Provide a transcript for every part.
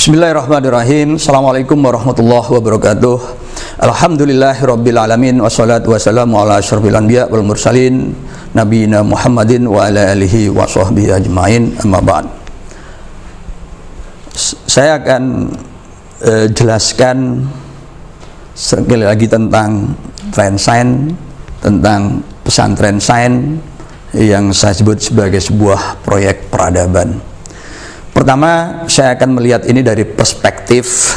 Bismillahirrahmanirrahim. Assalamualaikum warahmatullahi wabarakatuh. Alhamdulillahirabbil alamin wassalatu wassalamu ala asyrofil anbiya wal mursalin nabiyina Muhammadin wa ala alihi wa sahbihi ajmain. Amma ba'd. Saya akan jelaskan sekali lagi tentang tren sains, tentang pesantren sains yang saya sebut sebagai sebuah proyek peradaban. Pertama, saya akan melihat ini dari perspektif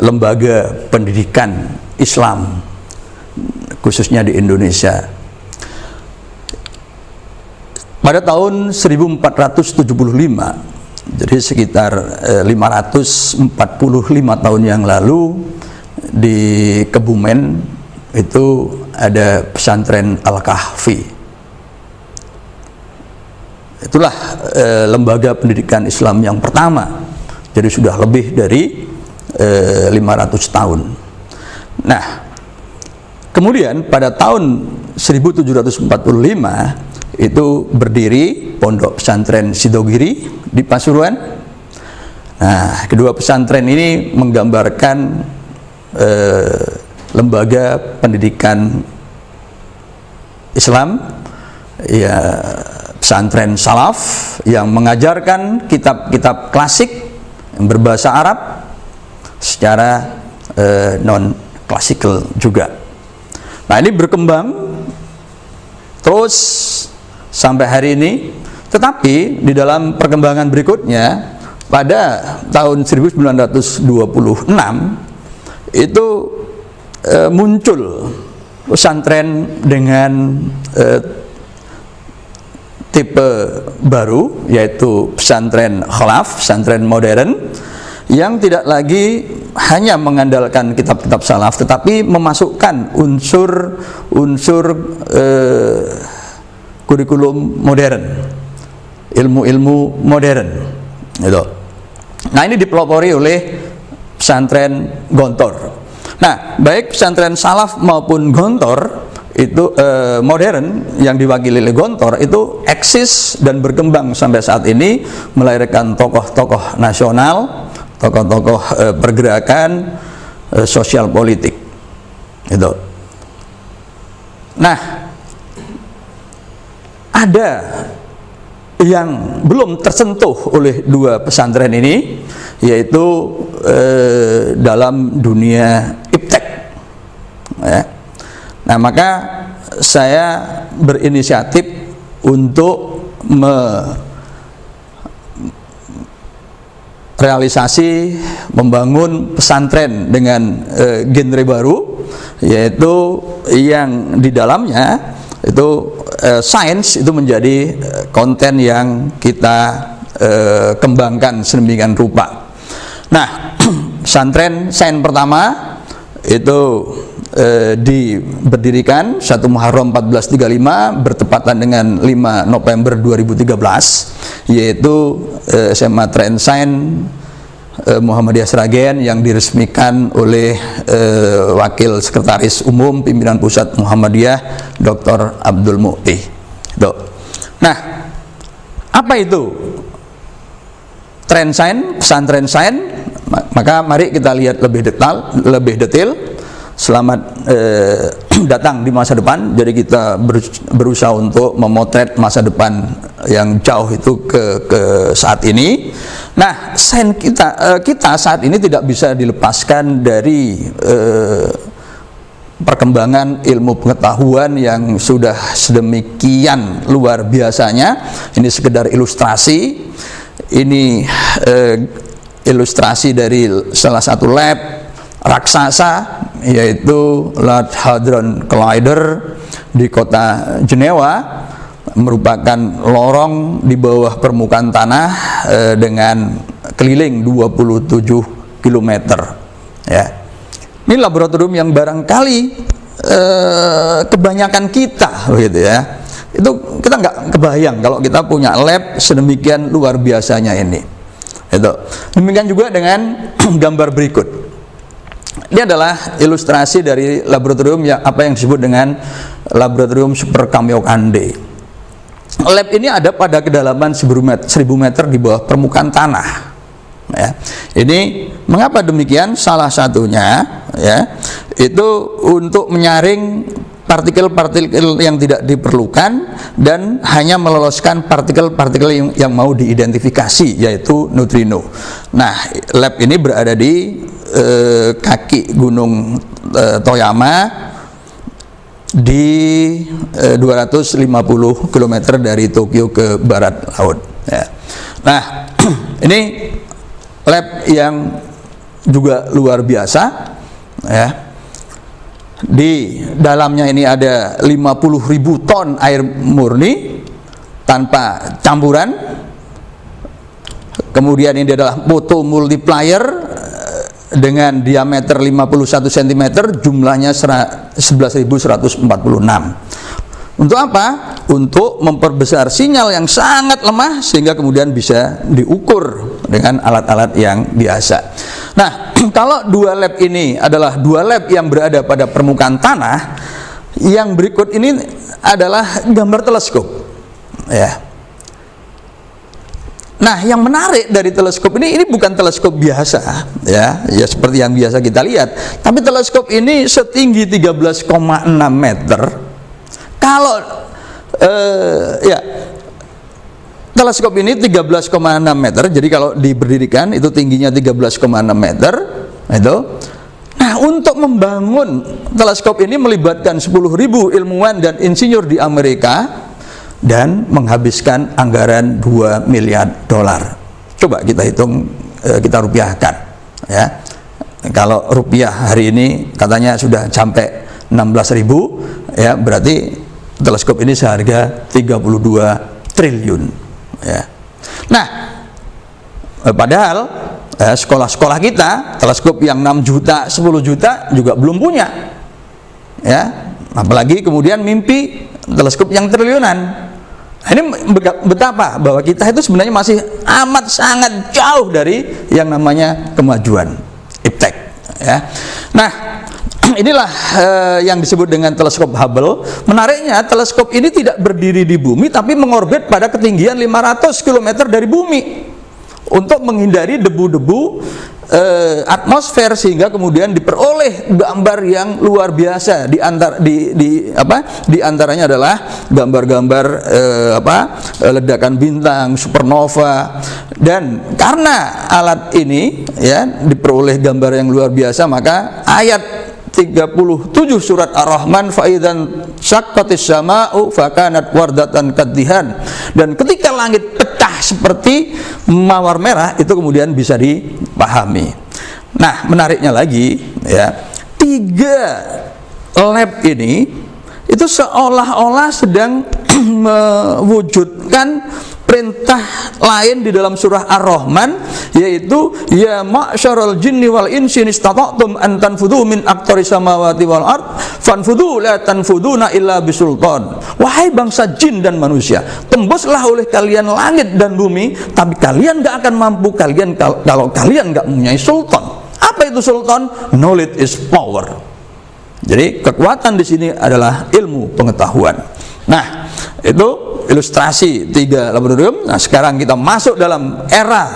lembaga pendidikan Islam, khususnya di Indonesia. Pada tahun 1475, jadi sekitar 545 tahun yang lalu, di Kebumen itu ada pesantren Al-Kahfi. Itulah lembaga pendidikan Islam yang pertama, jadi sudah lebih dari 500 tahun. Nah, kemudian pada tahun 1745 itu berdiri Pondok Pesantren Sidogiri di Pasuruan. Nah, kedua pesantren ini menggambarkan lembaga pendidikan Islam, ya, pesantren salaf yang mengajarkan kitab-kitab klasik yang berbahasa Arab secara non-klasikal juga. Nah, ini berkembang terus sampai hari ini. Tetapi di dalam perkembangan berikutnya, pada tahun 1926 itu muncul pesantren dengan tipe baru, yaitu pesantren khalaf, pesantren modern, yang tidak lagi hanya mengandalkan kitab-kitab salaf, tetapi memasukkan unsur kurikulum modern, ilmu-ilmu modern, gitu. Nah, ini dipelopori oleh pesantren Gontor. Nah, baik pesantren salaf maupun Gontor itu modern yang diwakili oleh Gontor itu eksis dan berkembang sampai saat ini, melahirkan tokoh-tokoh nasional, tokoh-tokoh pergerakan sosial politik itu. Nah, ada yang belum tersentuh oleh dua pesantren ini, yaitu dalam dunia iptek, ya. Nah, maka saya berinisiatif untuk membangun pesantren dengan genre baru, yaitu yang di dalamnya itu sains itu menjadi konten yang kita kembangkan sedemikian rupa. Nah, pesantren sains pertama itu berdirikan 1 Muharram 1435 bertepatan dengan 5 November 2013, yaitu SMA Tren Sains Muhammadiyah Sragen, yang diresmikan oleh Wakil Sekretaris Umum Pimpinan Pusat Muhammadiyah Dr. Abdul Mu'ti. Nah, apa itu Tren Sains, pesantren sains? Maka mari kita lihat lebih detail. Selamat datang di masa depan. Jadi kita berusaha untuk memotret masa depan yang jauh itu ke saat ini. Nah, sains kita saat ini tidak bisa dilepaskan dari perkembangan ilmu pengetahuan yang sudah sedemikian luar biasanya. Ini sekedar ilustrasi. Ini ilustrasi dari salah satu lab raksasa, yaitu Large Hadron Collider di kota Jenewa, merupakan lorong di bawah permukaan tanah dengan keliling 27 km, ya. Ini laboratorium yang barangkali kebanyakan kita, begitu ya, itu kita nggak kebayang kalau kita punya lab sedemikian luar biasanya ini. Itu. Demikian juga dengan gambar berikut. Ini adalah ilustrasi dari laboratorium yang disebut dengan laboratorium Super Kamiokande. Lab ini ada pada kedalaman 1000 meter di bawah permukaan tanah. Ya. Ini mengapa demikian? Salah satunya ya itu untuk menyaring partikel-partikel yang tidak diperlukan dan hanya meloloskan partikel-partikel yang mau diidentifikasi, yaitu neutrino. Nah, lab ini berada di kaki Gunung Toyama di 250 km dari Tokyo ke barat laut. Ya. Nah, ini lab yang juga luar biasa, ya. Di dalamnya ini ada 50.000 ton air murni tanpa campuran. Kemudian ini adalah foto multiplier dengan diameter 51 cm, jumlahnya 11.146. Untuk apa? Untuk memperbesar sinyal yang sangat lemah sehingga kemudian bisa diukur dengan alat-alat yang biasa. Nah, kalau dua lab ini adalah dua lab yang berada pada permukaan tanah, yang berikut ini adalah gambar teleskop. Ya. Nah, yang menarik dari teleskop ini bukan teleskop biasa, ya seperti yang biasa kita lihat, tapi teleskop ini setinggi 13,6 meter. Kalau teleskop ini 13,6 meter, jadi kalau diberdirikan itu tingginya 13,6 meter itu. Nah, untuk membangun teleskop ini melibatkan 10.000 ilmuwan dan insinyur di Amerika dan menghabiskan anggaran $2 miliar. Coba kita hitung, kita rupiahkan, ya. Kalau rupiah hari ini katanya sudah sampai 16.000, ya, berarti teleskop ini seharga 32 triliun, ya. Nah, padahal sekolah-sekolah kita teleskop yang 6 juta, 10 juta juga belum punya, ya. Apalagi kemudian mimpi teleskop yang triliunan. Ini betapa bahwa kita itu sebenarnya masih amat sangat jauh dari yang namanya kemajuan iptek, ya. Nah, inilah yang disebut dengan teleskop Hubble. Menariknya, teleskop ini tidak berdiri di bumi tapi mengorbit pada ketinggian 500 km dari bumi untuk menghindari debu-debu atmosfer, sehingga kemudian diperoleh gambar yang luar biasa. Di antaranya adalah gambar-gambar ledakan bintang, supernova. Dan karena alat ini ya diperoleh gambar yang luar biasa, maka ayat 37 surat Ar-Rahman, faidan syaqqatis sama'u fakanat wardatan kaddihan, dan ketika langit pecah seperti mawar merah, itu kemudian bisa dipahami. Nah, menariknya lagi, ya, 3 lab ini itu seolah-olah sedang mewujudkan perintah lain di dalam surah Ar-Rahman, yaitu ya ma'syarul jinni wal insi istata'tum an tanfudhu min aqtaris samawati wal ard fanfudhu la tanfuduna illa bisultan. Wahai bangsa jin dan manusia, tembuslah oleh kalian langit dan bumi, tapi kalian gak akan mampu kalau kalian gak mempunyai sultan. Apa itu sultan? Knowledge is power. Jadi kekuatan di sini adalah ilmu pengetahuan. Nah, itu ilustrasi 3 laboratorium. Nah, sekarang kita masuk dalam era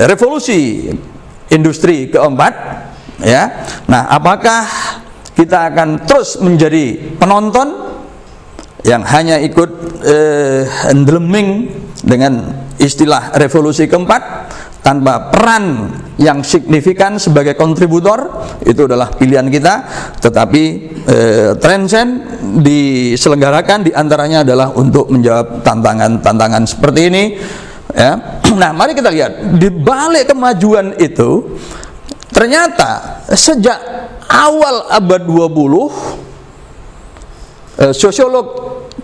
revolusi industri keempat, ya. Nah, apakah kita akan terus menjadi penonton yang hanya ikut endleming dengan istilah revolusi keempat tanpa peran yang signifikan sebagai kontributor? Itu adalah pilihan kita. Tetapi transend diselenggarakan diantaranya adalah untuk menjawab tantangan-tantangan seperti ini, ya. Nah, mari kita lihat di balik kemajuan itu, ternyata sejak awal abad 20 sosiolog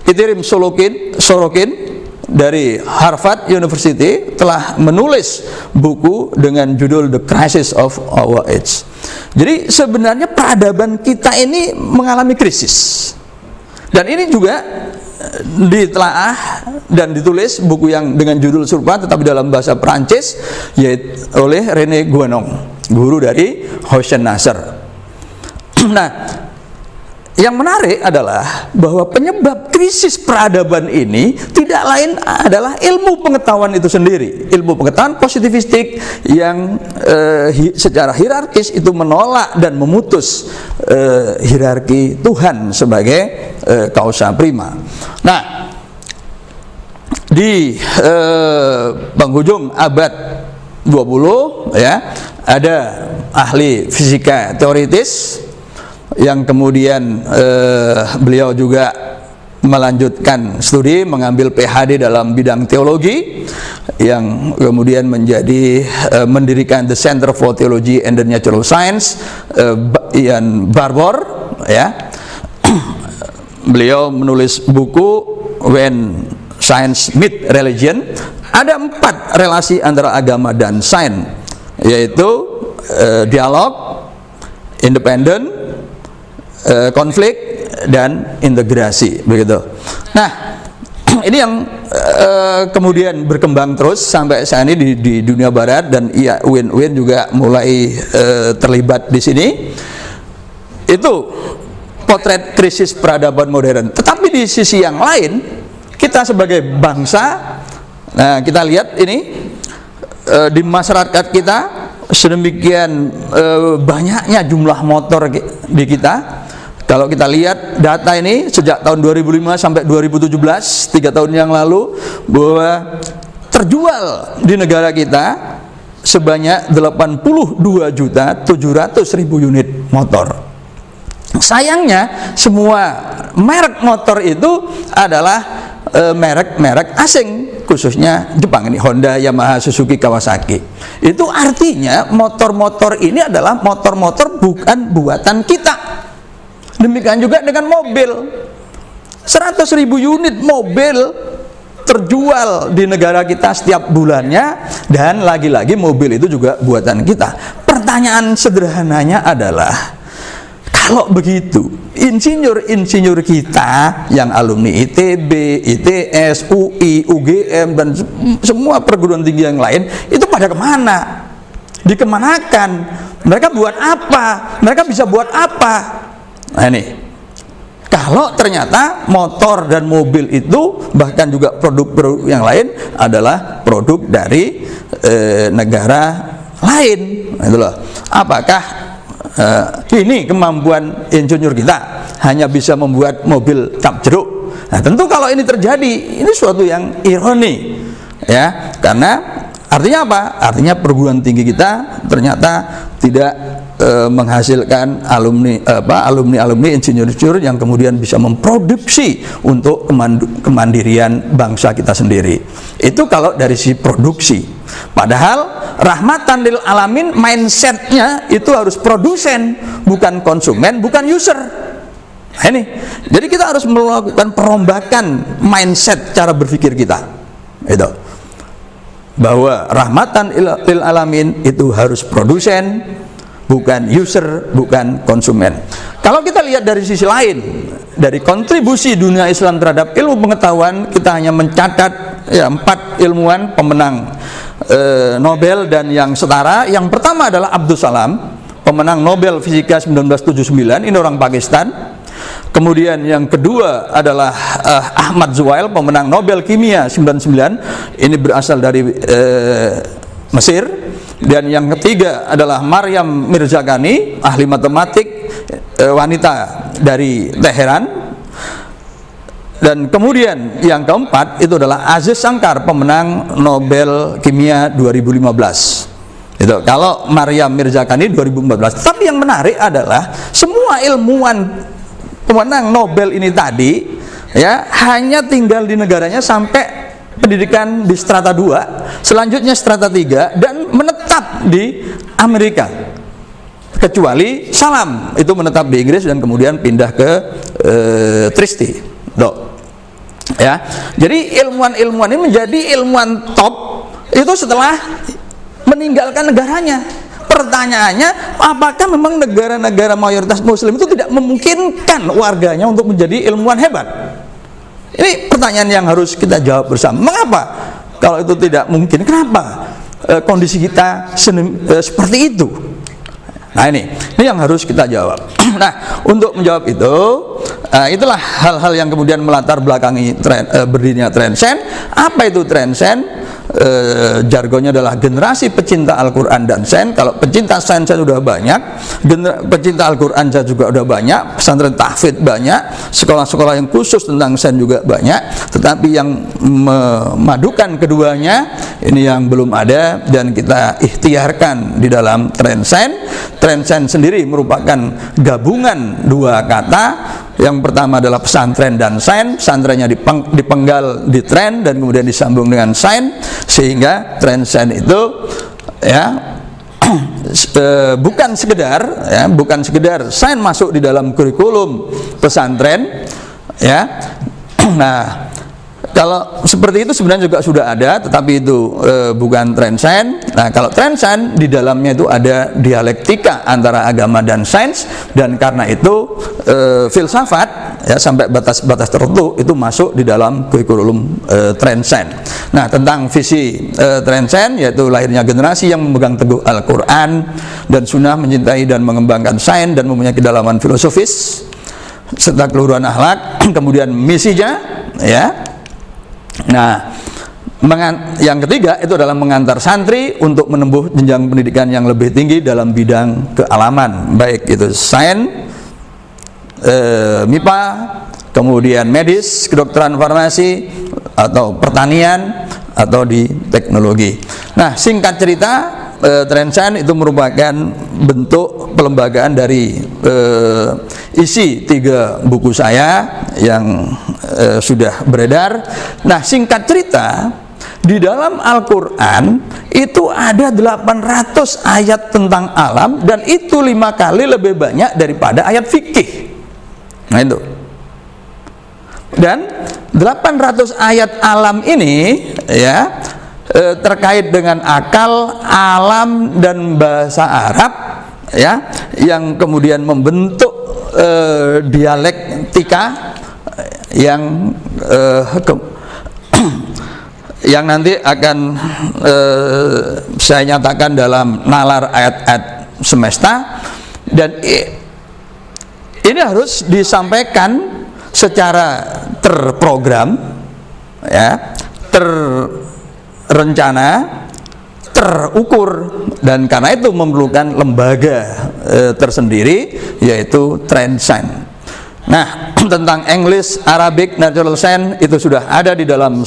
Pitirim Sorokin dari Harvard University telah menulis buku dengan judul The Crisis of Our Age. Jadi sebenarnya peradaban kita ini mengalami krisis. Dan ini juga ditelaah dan ditulis buku yang dengan judul serupa tetapi dalam bahasa Perancis, yaitu oleh René Guénon, guru dari Hossein Nasr. Nah, yang menarik adalah bahwa penyebab krisis peradaban ini tidak lain adalah ilmu pengetahuan itu sendiri. Ilmu pengetahuan positivistik yang secara hierarkis itu menolak dan memutus hierarki Tuhan sebagai causa prima. Nah, di penghujung abad 20 ya, ada ahli fisika teoritis yang kemudian beliau juga melanjutkan studi, mengambil PhD dalam bidang teologi, yang kemudian mendirikan The Center for Theology and the Natural Science, Ian Barbour ya. Beliau menulis buku When Science Meet Religion. Ada 4 relasi antara agama dan sains, yaitu dialog, independen, konflik, dan integrasi, begitu. Nah, ini yang kemudian berkembang terus sampai saat ini di dunia barat, dan Win juga mulai terlibat di sini. Itu potret krisis peradaban modern. Tetapi di sisi yang lain, kita sebagai bangsa, nah kita lihat ini di masyarakat kita sedemikian banyaknya jumlah motor di kita. Kalau kita lihat data ini sejak tahun 2005 sampai 2017, 3 tahun yang lalu, bahwa terjual di negara kita sebanyak 82.700.000 unit motor. Sayangnya semua merek motor itu adalah merek-merek asing, khususnya Jepang ini, Honda, Yamaha, Suzuki, Kawasaki. Itu artinya motor-motor ini adalah motor-motor bukan buatan kita. Demikian juga dengan mobil. 100.000 unit mobil terjual di negara kita setiap bulannya, dan lagi-lagi mobil itu juga buatan kita. Pertanyaan sederhananya adalah, kalau begitu, insinyur-insinyur kita yang alumni ITB, ITS, UI, UGM, dan semua perguruan tinggi yang lain, itu pada kemana? Dikemanakan? Mereka buat apa? Mereka bisa buat apa? Nah ini, kalau ternyata motor dan mobil itu, bahkan juga produk-produk yang lain, adalah produk dari negara lain, itu loh. Apakah ini kemampuan insinyur kita hanya bisa membuat mobil cap jeruk? Nah, tentu kalau ini terjadi, ini suatu yang ironi, ya, karena artinya apa? Artinya perguruan tinggi kita ternyata tidak menghasilkan alumni insinyur-insinyur yang kemudian bisa memproduksi untuk kemandirian bangsa kita sendiri. Itu kalau dari sisi produksi. Padahal rahmatan lil alamin, mindsetnya itu harus produsen, bukan konsumen, bukan user. Nah, ini, jadi kita harus melakukan perombakan mindset cara berpikir kita. Itu bahwa rahmatan lil alamin itu harus produsen, bukan user, bukan konsumen. Kalau kita lihat dari sisi lain, dari kontribusi dunia Islam terhadap ilmu pengetahuan, kita hanya mencatat ya 4 ilmuwan pemenang Nobel dan yang setara. Yang pertama adalah Abdus Salam, pemenang Nobel Fisika 1979, ini orang Pakistan. Kemudian yang kedua adalah Ahmad Zuhail, pemenang Nobel Kimia 99, ini berasal dari Mesir. Dan yang ketiga adalah Maryam Mirzaghani, ahli matematik, wanita dari Teheran. Dan kemudian yang keempat itu adalah Aziz Shankar, pemenang Nobel Kimia 2015. Itu kalau Maryam Mirzaghani 2014. Tapi yang menarik adalah semua ilmuwan pemenang Nobel ini tadi, ya, hanya tinggal di negaranya sampai pendidikan di strata 2, selanjutnya strata 3, dan menetap di Amerika, kecuali Salam itu menetap di Inggris dan kemudian pindah ke Tristi. Ya, jadi ilmuwan-ilmuwan ini menjadi ilmuwan top itu setelah meninggalkan negaranya. Pertanyaannya, apakah memang negara-negara mayoritas Muslim itu tidak memungkinkan warganya untuk menjadi ilmuwan hebat? Ini pertanyaan yang harus kita jawab bersama. Mengapa? Kalau itu tidak mungkin, kenapa kondisi kita seperti itu? Nah ini yang harus kita jawab. Nah untuk menjawab itu, itulah hal-hal yang kemudian melatar belakangi berdirinya Transcend. Apa itu Transcend? Jargonnya adalah generasi pecinta Al-Quran dan Sains. Kalau pecinta Sains sudah banyak, pecinta Al-Quran juga udah banyak, pesantren tahfidz banyak, sekolah-sekolah yang khusus tentang Sains juga banyak. Tetapi yang memadukan keduanya ini yang belum ada, dan kita ikhtiarkan di dalam Transcend. Transcend sendiri merupakan gabungan dua kata. Yang pertama adalah pesantren dan sains, pesantrennya dipenggal di tren dan kemudian disambung dengan sains, sehingga Transcend itu ya bukan sekedar sains masuk di dalam kurikulum pesantren ya. Nah, kalau seperti itu sebenarnya juga sudah ada, tetapi itu bukan Transcend. Nah, kalau Transcend di dalamnya itu ada dialektika antara agama dan sains, dan karena itu filsafat ya sampai batas-batas tertentu itu masuk di dalam kurikulum Transcend. Nah, tentang visi Transcend, yaitu lahirnya generasi yang memegang teguh Al-Quran dan Sunnah, mencintai dan mengembangkan sains dan mempunyai kedalaman filosofis serta keluhuran akhlak. Kemudian misinya ya. Nah, yang ketiga itu adalah mengantar santri untuk menempuh jenjang pendidikan yang lebih tinggi dalam bidang kealaman, baik itu sains, MIPA, kemudian medis, kedokteran, farmasi, atau pertanian, atau di teknologi. Nah, singkat cerita, Transcend itu merupakan bentuk pelembagaan dari isi 3 buku saya yang sudah beredar. Nah, singkat cerita, di dalam Al-Quran itu ada 800 ayat tentang alam, dan itu 5 kali lebih banyak daripada ayat fikih. Nah itu. Dan 800 ayat alam ini ya terkait dengan akal, alam, dan bahasa Arab ya, yang kemudian membentuk dialektika yang yang nanti akan saya nyatakan dalam nalar ayat-ayat semesta. Dan ini harus disampaikan secara terprogram ya, terencana, terukur, dan karena itu memerlukan lembaga tersendiri, yaitu Transcend. Nah, tentang English, Arabic, Natural Science itu sudah ada di dalam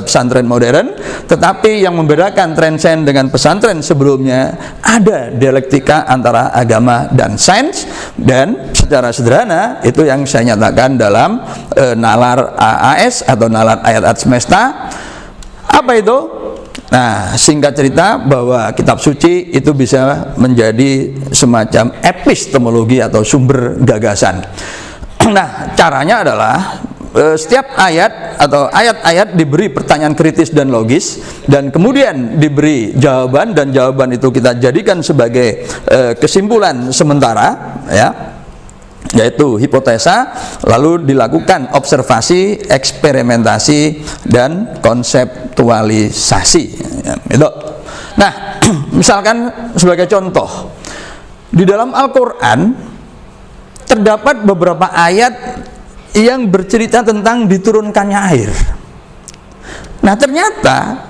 pesantren modern, tetapi yang membedakan Transcend dengan pesantren sebelumnya ada dialektika antara agama dan sains, dan secara sederhana itu yang saya nyatakan dalam nalar AAS atau nalar ayat-ayat semesta. Apa itu? Nah, singkat cerita bahwa kitab suci itu bisa menjadi semacam epistemologi atau sumber gagasan. Nah, caranya adalah setiap ayat atau ayat-ayat diberi pertanyaan kritis dan logis, dan kemudian diberi jawaban, dan jawaban itu kita jadikan sebagai kesimpulan sementara ya, yaitu hipotesa, lalu dilakukan observasi, eksperimentasi, dan konseptualisasi ya, itu. Nah, misalkan sebagai contoh, di dalam Al-Quran terdapat beberapa ayat yang bercerita tentang diturunkannya air. Nah, ternyata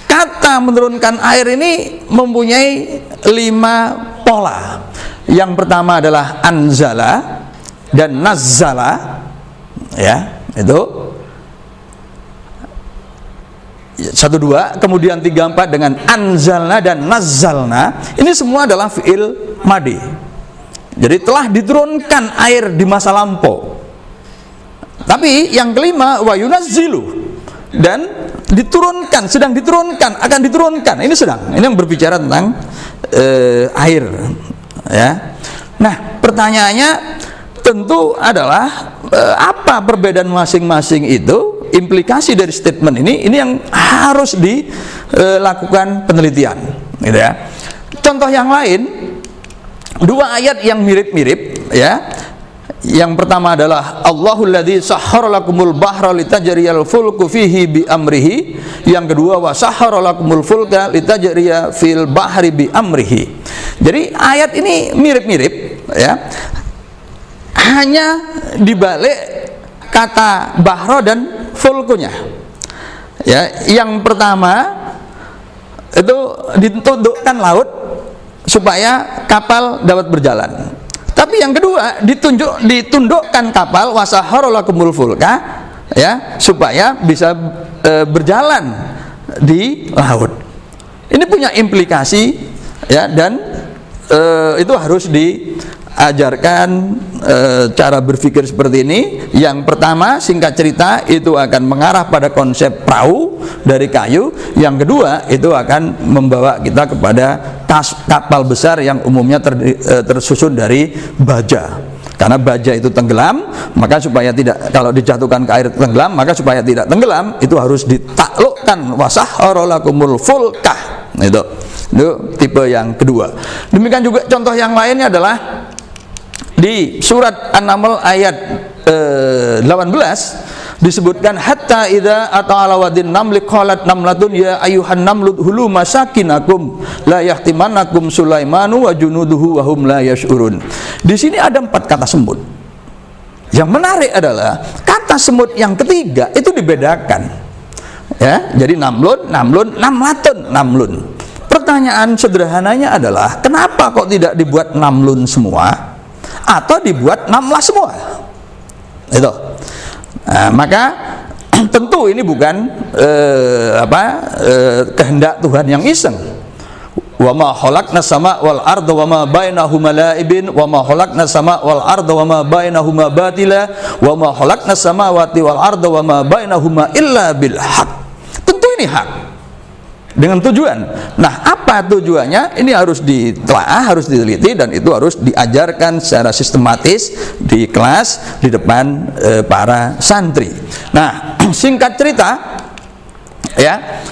kata menurunkan air ini mempunyai 5 pola. Yang pertama adalah anzala dan nazzala ya, itu 1, 2, kemudian 3, 4 dengan anzalna dan nazzalna. Ini semua adalah fi'il madi. Jadi telah diturunkan air di masa lampau. Tapi yang kelima wa yunazzilu, dan diturunkan, sedang diturunkan, akan diturunkan. Ini sedang, ini yang berbicara tentang air ya. Nah, pertanyaannya tentu adalah apa perbedaan masing-masing itu, implikasi dari statement ini yang harus dilakukan penelitian gitu ya. Contoh yang lain, 2 ayat yang mirip-mirip ya. Yang pertama adalah Allahul ladzi sahhara lakumul bahra litajriyal fulku fihi bi amrihi. Yang kedua wa sahhara lakumul fulka litajriya fil bahri bi amrihi. Jadi ayat ini mirip-mirip ya. Hanya dibalik kata bahro dan fulkunya. Ya, yang pertama itu ditundukkan laut supaya kapal dapat berjalan. Tapi yang kedua ditundukkan kapal wasahharalakumul fulka ya, supaya bisa berjalan di laut. Ini punya implikasi ya, dan itu harus diajarkan cara berpikir seperti ini. Yang pertama, singkat cerita, itu akan mengarah pada konsep perahu dari kayu. Yang kedua, itu akan membawa kita kepada kapal besar yang umumnya tersusun dari baja. Karena baja itu tenggelam, maka supaya tidak, kalau dijatuhkan ke air tenggelam, maka supaya tidak tenggelam itu harus ditaklukkan wasahharalakumul fulkah. Itu tipe yang kedua. Demikian juga contoh yang lainnya adalah di surat An-Naml ayat 18 disebutkan hatta idza ata'ala wadin namli qalat namlatun ya ayuhan namlut hulu masakinakum la yahtimanakum Sulaimanu wa junuduhu wa hum la yash'urun. Di sini ada 4 kata semut. Yang menarik adalah kata semut yang ketiga itu dibedakan. Ya, jadi namlun, namlatun, namlun. Pertanyaan sederhananya adalah kenapa kok tidak dibuat namlun semua atau dibuat namlah semua? Itu. Nah, maka tentu ini bukan kehendak Tuhan yang iseng. Wa ma khalaqnas sama wal arda wa ma bainahuma la'ibin wa ma khalaqnas sama wal arda wa ma bainahuma batila wa ma khalaqnas samawati wal arda wa ma bainahuma illa bil haq. Tentu ini hak. Dengan tujuan. Nah, apa tujuannya? Ini harus ditelaah, harus diteliti, dan itu harus diajarkan secara sistematis di kelas di depan para santri. Nah, singkat cerita ya,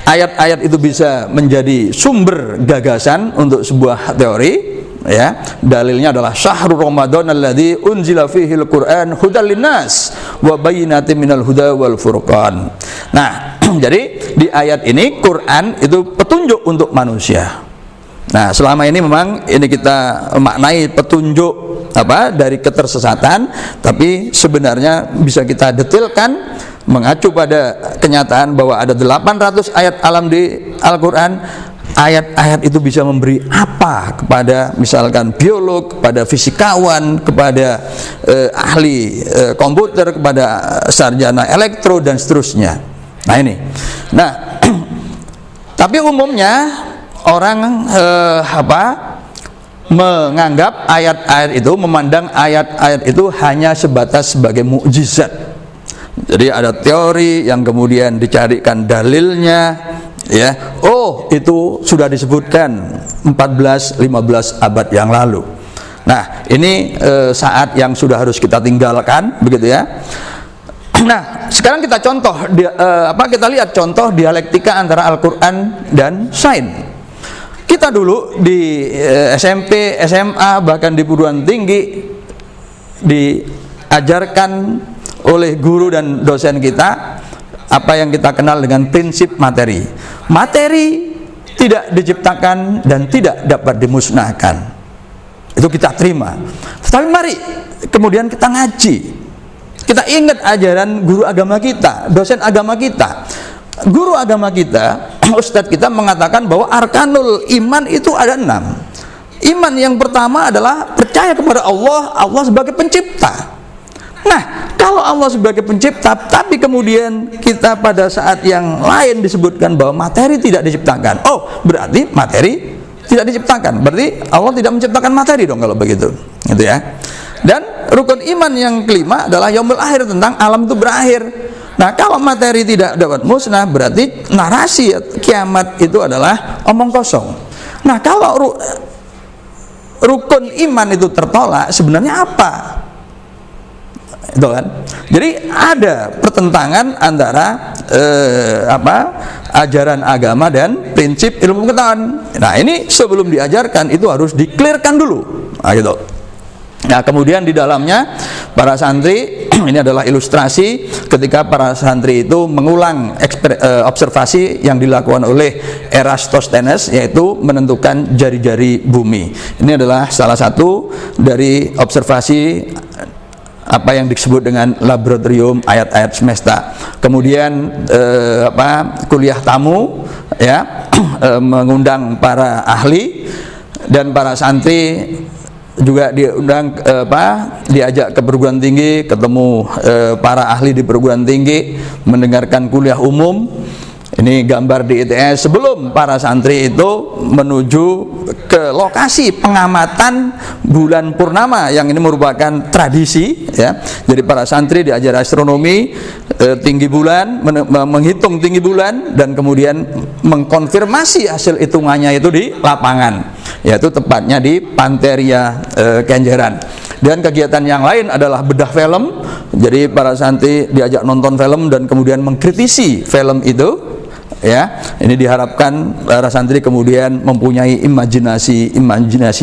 ayat-ayat itu bisa menjadi sumber gagasan untuk sebuah teori. Ya, dalilnya adalah syahrul Ramadan alladzi unzila fihi al-Qur'an hudal linnas wa bayyinatin minal huda wal furqan. Nah, jadi di ayat ini Quran itu petunjuk untuk manusia. Nah, selama ini memang ini kita maknai petunjuk dari ketersesatan, tapi sebenarnya bisa kita detailkan mengacu pada kenyataan bahwa ada 800 ayat alam di Al-Qur'an. Ayat-ayat itu bisa memberi apa kepada misalkan biolog, kepada fisikawan, kepada ahli komputer, kepada sarjana elektro dan seterusnya. Nah ini. Nah, tapi umumnya orang menganggap ayat-ayat itu, memandang ayat-ayat itu hanya sebatas sebagai mukjizat. Jadi ada teori yang kemudian dicarikan dalilnya. Ya, oh itu sudah disebutkan 14-15 abad yang lalu. Nah, ini saat yang sudah harus kita tinggalkan, begitu ya. Nah, sekarang kita kita lihat contoh dialektika antara Al-Quran dan sains. Kita dulu di SMP, SMA, bahkan di perguruan tinggi diajarkan oleh guru dan dosen kita apa yang kita kenal dengan prinsip materi. Materi tidak diciptakan dan tidak dapat dimusnahkan. Itu kita terima. Tapi mari kemudian kita ngaji. Kita ingat ajaran guru agama kita, dosen agama kita. Guru agama kita, ustadz kita mengatakan bahwa arkanul iman itu ada 6. Iman yang pertama adalah percaya kepada Allah, Allah sebagai pencipta. Nah, kalau Allah sebagai pencipta, tapi kemudian kita pada saat yang lain disebutkan bahwa materi tidak diciptakan. Oh, berarti materi tidak diciptakan. Berarti Allah tidak menciptakan materi dong kalau begitu. Gitu ya. Dan rukun iman yang kelima adalah yaumul akhir, tentang alam itu berakhir. Nah, kalau materi tidak dapat musnah, berarti narasi kiamat itu adalah omong kosong. Nah, kalau rukun iman itu tertolak, sebenarnya apa? Itu kan. Jadi ada pertentangan antara ajaran agama dan prinsip ilmu pengetahuan. Nah, ini sebelum diajarkan itu harus di-clearkan dulu. Nah, gitu. Nah, kemudian di dalamnya para santri Ini adalah ilustrasi ketika para santri itu mengulang observasi yang dilakukan oleh Eratosthenes, yaitu menentukan jari-jari bumi. Ini adalah salah satu dari observasi apa yang disebut dengan laboratorium ayat-ayat semesta. Kemudian kuliah tamu, ya, mengundang para ahli, dan para santri juga diundang, diajak ke perguruan tinggi, ketemu para ahli di perguruan tinggi, mendengarkan kuliah umum. Ini gambar di ITS sebelum para santri itu menuju ke lokasi pengamatan bulan purnama, yang ini merupakan tradisi, ya. Jadi para santri diajar astronomi, tinggi bulan, menghitung tinggi bulan, dan kemudian mengkonfirmasi hasil hitungannya itu di lapangan, yaitu tepatnya di Panteria Kenjeran. Dan kegiatan yang lain adalah bedah film. Jadi para santri diajak nonton film dan kemudian mengkritisi film itu. Ya, ini diharapkan para santri kemudian mempunyai imajinasi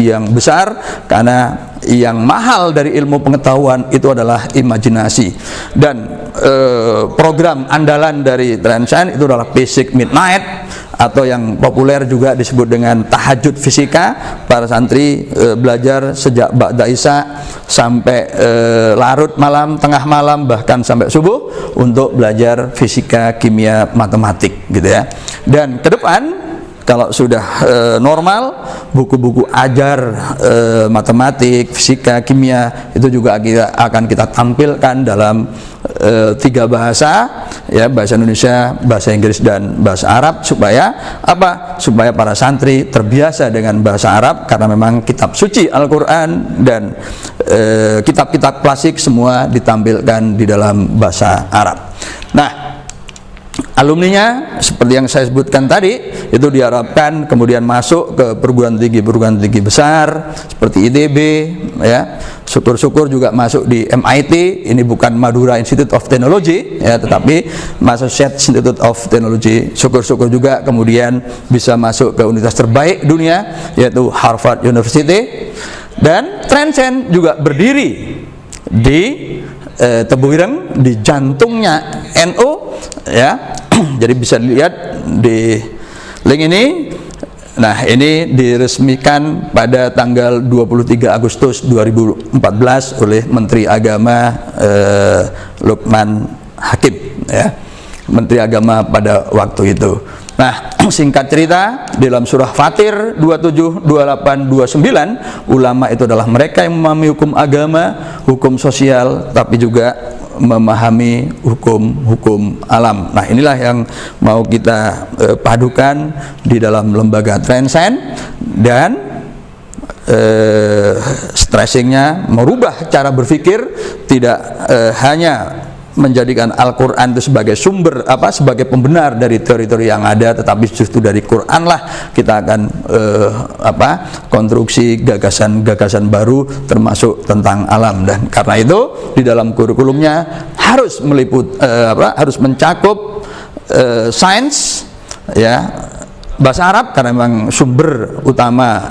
yang besar, karena yang mahal dari ilmu pengetahuan itu adalah imajinasi. Dan program andalan dari Transcend itu adalah Basic Midnight, atau yang populer juga disebut dengan tahajud fisika. Para santri belajar sejak ba'da isya sampai larut malam, tengah malam, bahkan sampai subuh untuk belajar fisika, kimia, matematik, gitu ya. Dan ke depan kalau sudah normal, buku-buku ajar matematik, fisika, kimia itu juga akan kita tampilkan dalam 3 bahasa, ya, bahasa Indonesia, bahasa Inggris, dan bahasa Arab, supaya apa? Supaya para santri terbiasa dengan bahasa Arab, karena memang kitab suci Al-Quran dan kitab-kitab klasik semua ditampilkan di dalam bahasa Arab. Nah, alumninya seperti yang saya sebutkan tadi itu diharapkan kemudian masuk ke perguruan tinggi besar seperti ITB, ya. Syukur-syukur juga masuk di MIT. Ini bukan Madura Institute of Technology, ya, tetapi Massachusetts Institute of Technology. Syukur-syukur juga kemudian bisa masuk ke universitas terbaik dunia, yaitu Harvard University. Dan Transcend juga berdiri di Tebu Ireng, di jantungnya NU, ya. Jadi bisa dilihat di link ini. Nah, ini diresmikan pada tanggal 23 Agustus 2014 oleh Menteri Agama Lukman Hakim, ya, Menteri Agama pada waktu itu. Nah, singkat cerita, dalam surah Fatir 27, 28, 29, ulama itu adalah mereka yang memahami hukum agama, hukum sosial, tapi juga memahami hukum-hukum alam. Nah, inilah yang mau kita padukan di dalam lembaga Transcend, dan stressingnya merubah cara berpikir, tidak hanya menjadikan Al-Quran itu sebagai sumber, sebagai pembenar dari teori-teori yang ada, tetapi justru dari Quran lah kita akan konstruksi gagasan-gagasan baru, termasuk tentang alam. Dan karena itu di dalam kurikulumnya harus harus mencakup sains, ya, bahasa Arab, karena memang sumber utama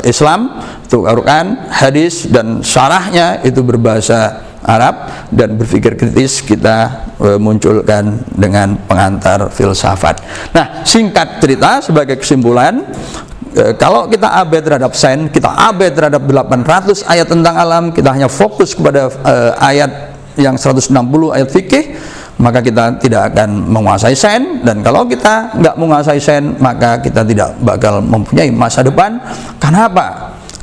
Islam itu Al-Quran, hadis, dan syarahnya itu berbahasa Arab, dan berpikir kritis kita munculkan dengan pengantar filsafat. Nah, singkat cerita, sebagai kesimpulan, kalau kita abai terhadap sains, kita abai terhadap 800 ayat tentang alam, kita hanya fokus kepada ayat yang 160 ayat fikih, maka kita tidak akan menguasai sains. Dan kalau kita nggak menguasai sains, maka kita tidak bakal mempunyai masa depan. Karena apa?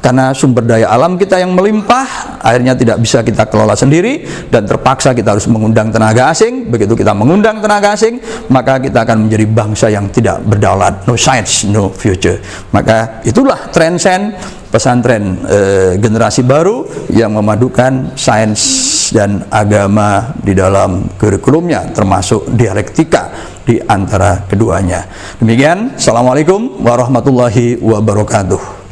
Karena sumber daya alam kita yang melimpah, akhirnya tidak bisa kita kelola sendiri, dan terpaksa kita harus mengundang tenaga asing. Begitu kita mengundang tenaga asing, maka kita akan menjadi bangsa yang tidak berdaulat. No science, no future. Maka itulah Transcend, pesantren generasi baru yang memadukan sains dan agama di dalam kurikulumnya, termasuk dialektika di antara keduanya. Demikian, Assalamualaikum warahmatullahi wabarakatuh.